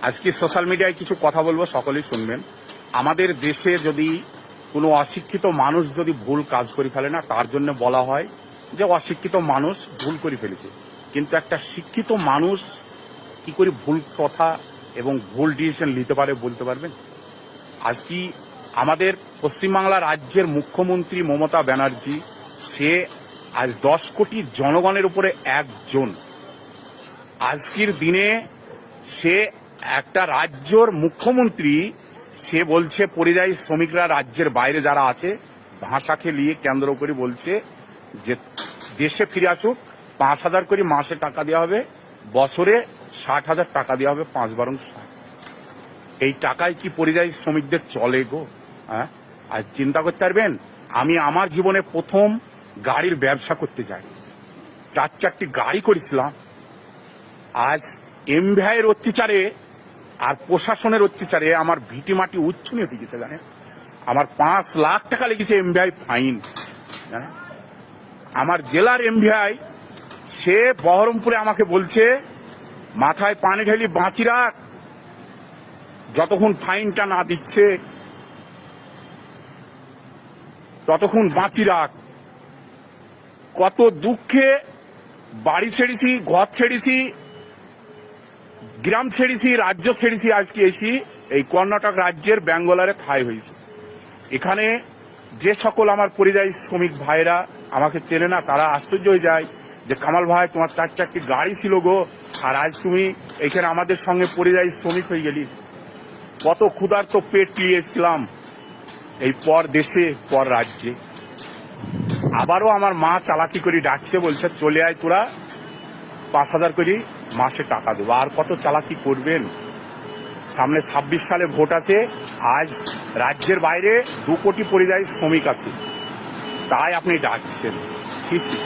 আজকে সোশ্যাল মিডিয়ায় কিছু কথা বলবো, সকলেই শুনবেন। আমাদের দেশে যদি কোনো অশিক্ষিত মানুষ যদি ভুল কাজ করে ফেলে না, তার জন্য বলা হয় যে অশিক্ষিত মানুষ ভুল করে ফেলেছে। কিন্তু একটা শিক্ষিত মানুষ কি করে ভুল কথা এবং ভুল ডিসিশন নিতে পারে বলতে পারবেন? আজকে আমাদের পশ্চিমবাংলা রাজ্যের মুখ্যমন্ত্রী মমতা ব্যানার্জি, সে আজ 10 কোটি জনগণের উপরে একজন। আজকের দিনে সে একটা রাজ্যর মুখ্যমন্ত্রী, সে বলছে পরিযায়ী শ্রমিকরা রাজ্যের বাইরে যারা আছে ভাষাকে নিয়ে কেন্দ্র করে বলছে যে দেশে ফিরে আসুক, 5,000 করে মাসে টাকা দেওয়া হবে, বছরে 60,000 টাকা দেওয়া হবে, 5×12 60। এই টাকায় কি পরিযায়ী শ্রমিকদের চলে গো? হ্যাঁ, আর চিন্তা করতে পারবেন, আমি আমার জীবনে প্রথম গাড়ির ব্যবসা করতে যাই, 4টি গাড়ি করেছিলাম। আজ এমভিআইয়ের অত্যাচারে আর প্রশাসনের অত্যাচারে আমার ভিটি মাটি উচ্ছনে হয়ে গেছে, জানেন? আমার 5 লাখ টাকা লেগেছে এমভিআই ফাইন, জানেন? আমার জেলার এমভিআই, সে বহরমপুরে আমাকে বলছে মাথায় পানি ঢেলি বাঁচি রাখ, যতক্ষণ ফাইনটা না দিচ্ছে ততক্ষণ বাঁচি রাখ। কত দুঃখে বাড়ি ছেড়েছি, ঘর ছেড়েছি, গ্রাম ছেড়েছি, রাজ্য ছেড়েছি, আজকে এসি এই কর্ণাটক রাজ্যের ব্যাঙ্গালোরে ঠাঁই হয়েছে। এখানে যে সকল আমার পরিযায়ী শ্রমিক ভাইরা আমাকে চেনে না, তারা আশ্চর্য হয়ে যায় যে কামাল ভাই, তোমার 4টি গাড়ি ছিল গো, আর আজ তুমি এখানে আমাদের সঙ্গে পরিযায়ী শ্রমিক হয়ে গেলি। কত ক্ষুধার্ত পেট নিয়ে এসেছিলাম এই পর দেশে পর রাজ্যে। আবারও আমার মা চালাকি করে ডাকছে, বলছে চলে আয় তোরা, 5,000 করে মাসে টাকা দেবো। আর কত চালাকি করবেন? সামনে 26 সালে ভোট আছে। আজ রাজ্যের বাইরে 2 কোটি পরিযায়ী শ্রমিক আছে, তাই আপনি ডাকছেন? ছি ছি।